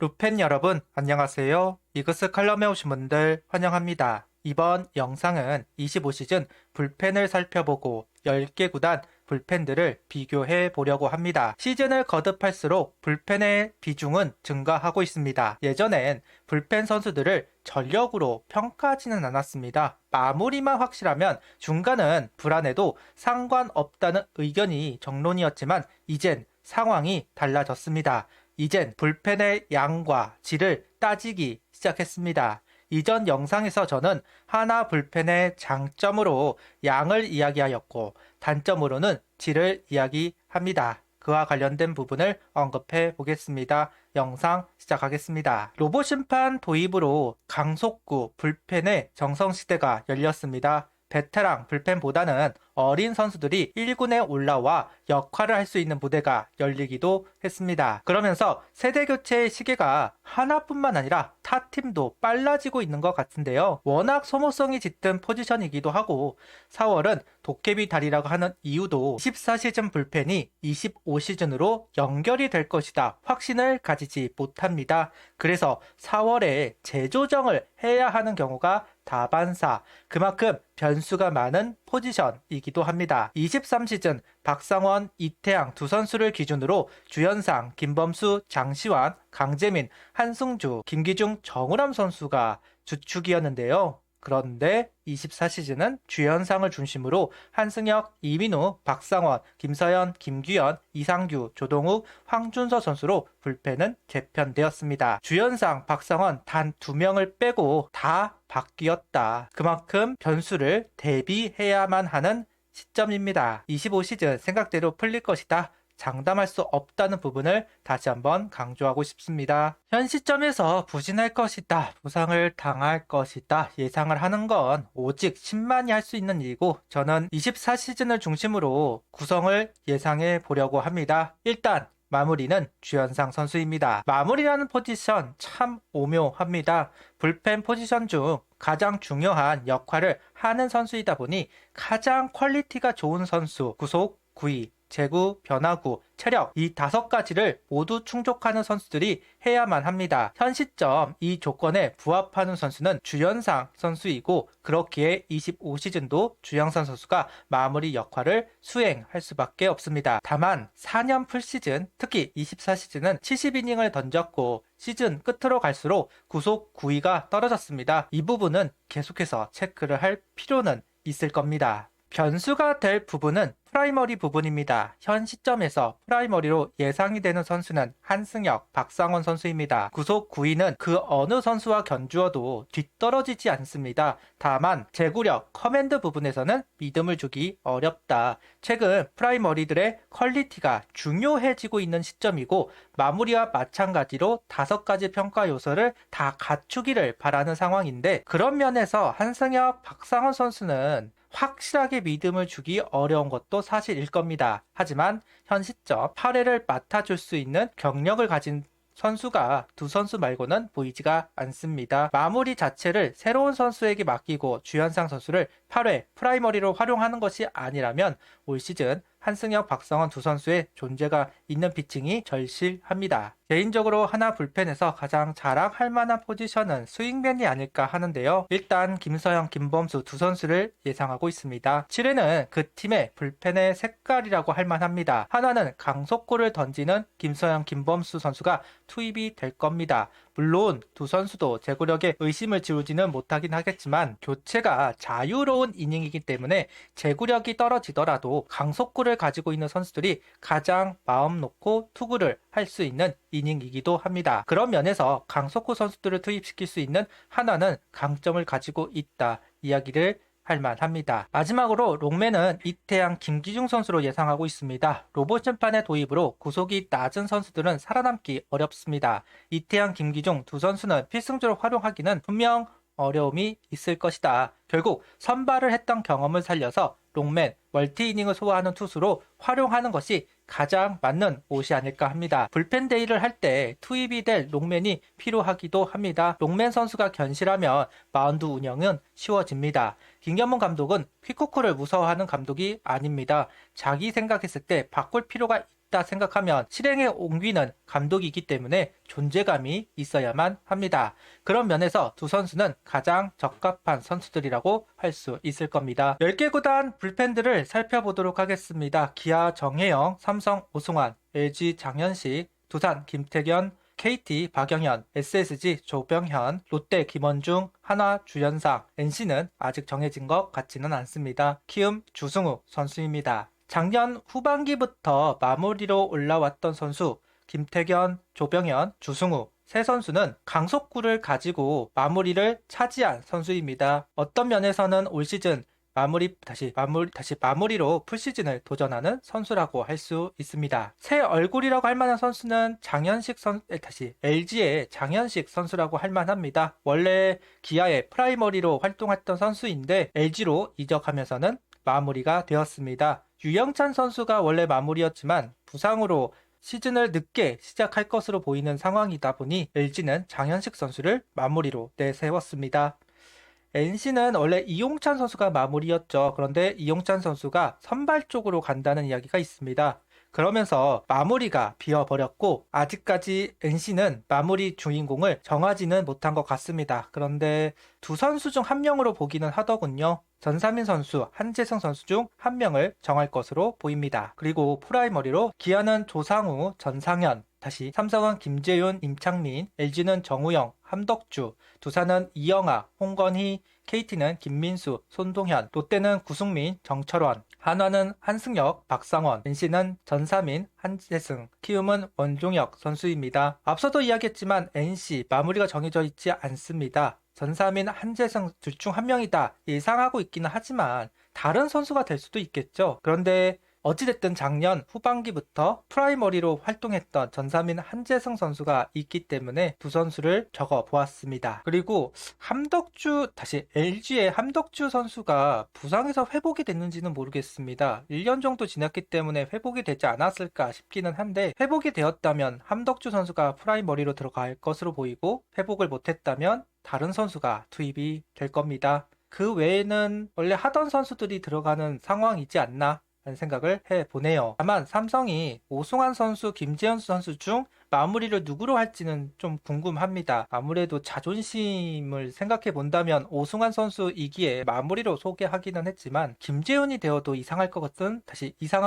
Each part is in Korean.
루펜 여러분, 안녕하세요. 이그스 칼럼에 오신 분들 환영합니다. 이번 영상은 25시즌 불펜을 살펴보고 10개 구단 불펜들을 비교해 보려고 합니다. 시즌을 거듭할수록 불펜의 비중은 증가하고 있습니다. 예전엔 불펜 선수들을 전력으로 평가하지는 않았습니다. 마무리만 확실하면 중간은 불안해도 상관없다는 의견이 정론이었지만 이젠 상황이 달라졌습니다. 이젠 불펜의 양과 질을 따지기 시작했습니다. 이전 영상에서 저는 하나 불펜의 장점으로 양을 이야기하였고 단점으로는 질을 이야기합니다. 그와 관련된 부분을 언급해 보겠습니다. 영상 시작하겠습니다. 로봇 심판 도입으로 강속구 불펜의 정성시대가 열렸습니다. 베테랑 불펜보다는 어린 선수들이 1군에 올라와 역할을 할 수 있는 무대가 열리기도 했습니다. 그러면서 세대 교체의 시기가 하나뿐만 아니라 타 팀도 빨라지고 있는 것 같은데요. 워낙 소모성이 짙은 포지션이기도 하고 4월은 도깨비 달이라고 하는 이유도 24시즌 불펜이 25시즌으로 연결이 될 것이다 확신을 가지지 못합니다. 그래서 4월에 재조정을 해야 하는 경우가 다반사, 그만큼 변수가 많은 포지션이기도 합니다. 23시즌 박상원, 이태양 두 선수를 기준으로 주현상, 김범수, 장시환, 강재민, 한승주, 김기중, 정우람 선수가 주축이었는데요. 그런데 24시즌은 주현상을 중심으로 한승혁, 이민우, 박상원, 김서현, 김규현, 이상규, 조동욱, 황준서 선수로 불펜은 재편되었습니다. 주현상, 박상원 단 2명을 빼고 다 바뀌었다. 그만큼 변수를 대비해야만 하는 시점입니다. 25시즌 생각대로 풀릴 것이다. 장담할 수 없다는 부분을 다시 한번 강조하고 싶습니다. 현 시점에서 부진할 것이다, 부상을 당할 것이다 예상을 하는 건 오직 10만이 할 수 있는 일이고 저는 24시즌을 중심으로 구성을 예상해 보려고 합니다. 일단 마무리는 주현상 선수입니다. 마무리라는 포지션 참 오묘합니다. 불펜 포지션 중 가장 중요한 역할을 하는 선수이다 보니 가장 퀄리티가 좋은 선수, 구속, 구위, 제구, 변화구, 체력 이 5가지를 모두 충족하는 선수들이 해야만 합니다. 현 시점 이 조건에 부합하는 선수는 주현상 선수이고 그렇기에 25시즌도 주현상 선수가 마무리 역할을 수행할 수밖에 없습니다. 다만 4년 풀시즌 특히 24시즌은 70이닝을 던졌고 시즌 끝으로 갈수록 구속 구위가 떨어졌습니다. 이 부분은 계속해서 체크를 할 필요는 있을 겁니다. 변수가 될 부분은 프라이머리 부분입니다. 현 시점에서 프라이머리로 예상이 되는 선수는 한승혁, 박상원 선수입니다. 구속 9위는 그 어느 선수와 견주어도 뒤떨어지지 않습니다. 다만 제구력, 커맨드 부분에서는 믿음을 주기 어렵다. 최근 프라이머리들의 퀄리티가 중요해지고 있는 시점이고 마무리와 마찬가지로 5가지 평가 요소를 다 갖추기를 바라는 상황인데 그런 면에서 한승혁, 박상원 선수는 확실하게 믿음을 주기 어려운 것도 사실일 겁니다. 하지만 현 시점 8회를 맡아줄 수 있는 경력을 가진 선수가 두 선수 말고는 보이지가 않습니다. 마무리 자체를 새로운 선수에게 맡기고 주현상 선수를 8회 프라이머리로 활용하는 것이 아니라면 올 시즌 한승혁, 박상원 두 선수의 존재가 있는 피칭이 절실합니다. 개인적으로 하나 불펜에서 가장 자랑할 만한 포지션은 스윙맨이 아닐까 하는데요. 일단 김서영, 김범수 두 선수를 예상하고 있습니다. 7회는 그 팀의 불펜의 색깔이라고 할 만합니다. 하나는 강속구를 던지는 김서영, 김범수 선수가 투입이 될 겁니다. 물론 두 선수도 제구력에 의심을 지우지는 못하긴 하겠지만 교체가 자유로운 이닝이기 때문에 제구력이 떨어지더라도 강속구를 가지고 있는 선수들이 가장 마음 놓고 투구를 할 수 있는 이닝이기도 합니다. 그런 면에서 강속구 선수들을 투입시킬 수 있는 하나는 강점을 가지고 있다 이야기를 할 만합니다. 마지막으로 롱맨은 이태양, 김기중 선수로 예상하고 있습니다. 로봇 심판의 도입으로 구속이 낮은 선수들은 살아남기 어렵습니다. 이태양, 김기중 두 선수는 필승조로 활용하기는 분명 어려움이 있을 것이다. 결국 선발을 했던 경험을 살려서 롱맨, 멀티이닝을 소화하는 투수로 활용하는 것이 가장 맞는 옷이 아닐까 합니다. 불펜 데이를 할 때 투입이 될 롱맨이 필요하기도 합니다. 롱맨 선수가 견실하면 마운드 운영은 쉬워집니다. 김경문 감독은 퀵코크를 무서워하는 감독이 아닙니다. 자기 생각했을 때 바꿀 필요가 있다 생각하면 실행에 옮기는 감독이기 때문에 존재감이 있어야만 합니다. 그런 면에서 두 선수는 가장 적합한 선수들이라고 할 수 있을 겁니다. 10개 구단 불펜들을 살펴보도록 하겠습니다. 기아 정혜영, 삼성 오승환, LG 장현식, 두산 김태견, KT 박영현, SSG 조병현, 롯데 김원중, 한화 주연상, NC는 아직 정해진 것 같지는 않습니다. 키움 주승우 선수입니다. 작년 후반기부터 마무리로 올라왔던 선수 김태견, 조병현, 주승우 세 선수는 강속구를 가지고 마무리를 차지한 선수입니다. 어떤 면에서는 올 시즌 마무리로 풀시즌을 도전하는 선수라고 할 수 있습니다. 새 얼굴이라고 할 만한 선수는 LG의 장현식 선수라고 할 만합니다. 원래 기아의 프라이머리로 활동했던 선수인데 LG로 이적하면서는 마무리가 되었습니다. 유영찬 선수가 원래 마무리였지만 부상으로 시즌을 늦게 시작할 것으로 보이는 상황이다 보니 LG는 장현식 선수를 마무리로 내세웠습니다. NC는 원래 이용찬 선수가 마무리였죠. 그런데 이용찬 선수가 선발 쪽으로 간다는 이야기가 있습니다. 그러면서 마무리가 비어버렸고 아직까지 NC는 마무리 주인공을 정하지는 못한 것 같습니다. 그런데 두 선수 중 한 명으로 보기는 하더군요. 전사민 선수, 한재승 선수 중 한 명을 정할 것으로 보입니다. 그리고 프라이머리로 기아는 조상우, 전상현, 삼성은 김재윤, 임창민, LG는 정우영, 함덕주, 두산은 이영하, 홍건희, KT는 김민수, 손동현, 롯데는 구승민, 정철원, 한화는 한승혁, 박상원, NC는 전사민, 한재승, 키움은 원종혁 선수입니다. 앞서도 이야기했지만 NC 마무리가 정해져 있지 않습니다. 전사민, 한재승 둘 중 한 명이다 예상하고 있기는 하지만 다른 선수가 될 수도 있겠죠. 그런데 어찌됐든 작년 후반기부터 프라이머리로 활동했던 전사민 한재승 선수가 있기 때문에 두 선수를 적어 보았습니다. 그리고 LG의 함덕주 선수가 부상에서 회복이 됐는지는 모르겠습니다. 1년 정도 지났기 때문에 회복이 되지 않았을까 싶기는 한데 회복이 되었다면 함덕주 선수가 프라이머리로 들어갈 것으로 보이고 회복을 못했다면 다른 선수가 투입이 될 겁니다. 그 외에는 원래 하던 선수들이 들어가는 상황이지 않나 라는 생각을 해보네요. 다만 삼성이 오승환 선수, 김재현 선수 중 마무리를 누구로 할지는 좀 궁금합니다. 아무래도 자존심을 생각해 본다면 오승환 선수이기에 마무리로 소개하기는 했지만 김재현이 되어도 이상한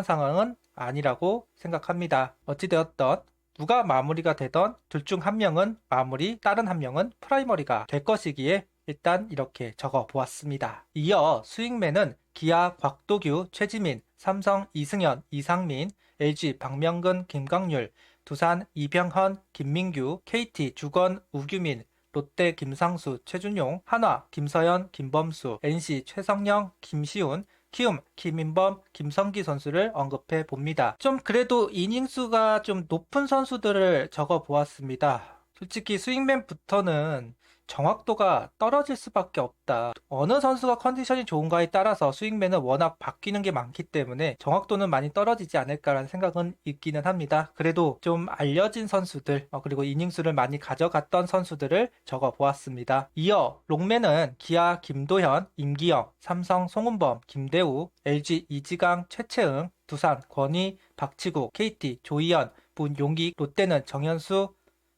상황은 아니라고 생각합니다. 어찌되었던 누가 마무리가 되던 둘 중 한 명은 마무리, 다른 한 명은 프라이머리가 될 것이기에 일단 이렇게 적어 보았습니다. 이어 스윙맨은 기아 곽도규, 최지민, 삼성 이승현, 이상민, LG 박명근, 김광률, 두산 이병헌, 김민규, KT 주건, 우규민, 롯데 김상수, 최준용, 한화 김서현, 김범수, NC 최성령, 김시훈, 키움 김인범, 김성기 선수를 언급해 봅니다. 좀 그래도 이닝수가 좀 높은 선수들을 적어 보았습니다. 솔직히 스윙맨부터는 정확도가 떨어질 수밖에 없다. 어느 선수가 컨디션이 좋은가에 따라서 스윙맨은 워낙 바뀌는 게 많기 때문에 정확도는 많이 떨어지지 않을까라는 생각은 있기는 합니다. 그래도 좀 알려진 선수들 그리고 이닝수를 많이 가져갔던 선수들을 적어 보았습니다. 이어 롱맨은 기아 김도현, 임기영, 삼성 송은범, 김대우, LG 이지강, 최채응, 두산 권희, 박치국, KT 조희연, 문용기, 롯데는 정현수,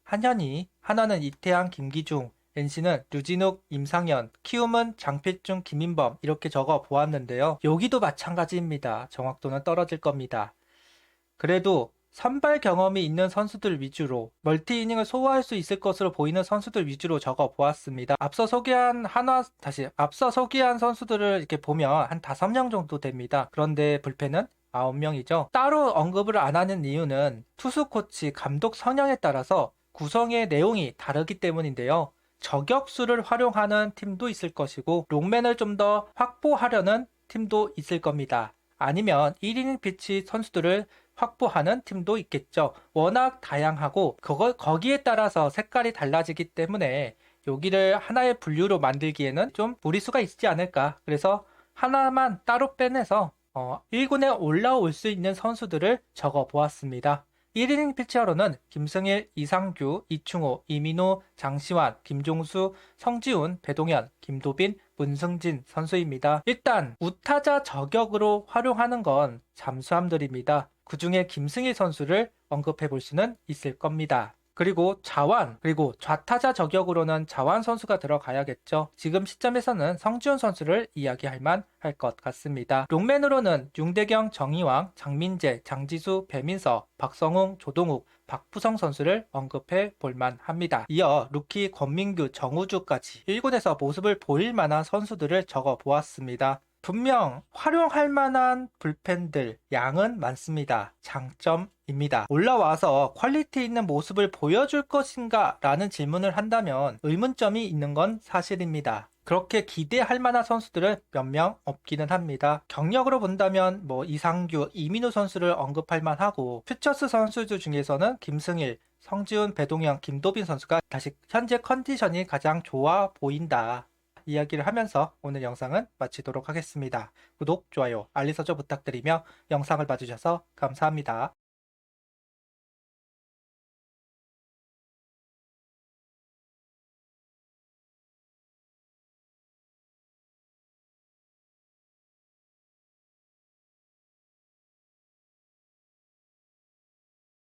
한현희, 한화는 이태양, 김기중, NC는 류진욱, 임상현, 키움은 장필중, 김인범 이렇게 적어 보았는데요. 여기도 마찬가지입니다. 정확도는 떨어질 겁니다. 그래도 선발 경험이 있는 선수들 위주로 멀티이닝을 소화할 수 있을 것으로 보이는 선수들 위주로 적어 보았습니다. 앞서 소개한 선수들을 이렇게 보면 한 5명 정도 됩니다. 그런데 불펜은 9명이죠. 따로 언급을 안 하는 이유는 투수 코치 감독 성향에 따라서 구성의 내용이 다르기 때문인데요. 저격수를 활용하는 팀도 있을 것이고 롱맨을 좀 더 확보하려는 팀도 있을 겁니다. 아니면 1이닝 피치 선수들을 확보하는 팀도 있겠죠. 워낙 다양하고 거기에 따라서 색깔이 달라지기 때문에 여기를 하나의 분류로 만들기에는 좀 무리수가 있지 않을까. 그래서 하나만 따로 빼내서 1군에 올라올 수 있는 선수들을 적어 보았습니다. 1이닝 피치어로는 김승일, 이상규, 이충호, 이민호, 장시환, 김종수, 성지훈, 배동현, 김도빈, 문승진 선수입니다. 일단 우타자 저격으로 활용하는 건 잠수함들입니다. 그 중에 김승희 선수를 언급해 볼 수는 있을 겁니다. 그리고 자완, 그리고 좌타자 저격으로는 자완 선수가 들어가야겠죠. 지금 시점에서는 성지훈 선수를 이야기할 만할 것 같습니다. 롱맨으로는 윤대경, 정희왕, 장민재, 장지수, 배민서, 박성웅, 조동욱, 박부성 선수를 언급해 볼 만합니다. 이어 루키 권민규, 정우주까지 1군에서 모습을 보일 만한 선수들을 적어 보았습니다. 분명 활용할 만한 불펜들 양은 많습니다. 장점입니다. 올라와서 퀄리티 있는 모습을 보여줄 것인가 라는 질문을 한다면 의문점이 있는 건 사실입니다. 그렇게 기대할 만한 선수들은 몇 명 없기는 합니다. 경력으로 본다면 이상규, 이민우 선수를 언급할 만하고 퓨처스 선수들 중에서는 김승일, 성지훈, 배동현, 김도빈 선수가 다시 현재 컨디션이 가장 좋아 보인다. 이야기를 하면서 오늘 영상은 마치도록 하겠습니다. 구독, 좋아요, 알림 설정 부탁드리며 영상을 봐주셔서 감사합니다.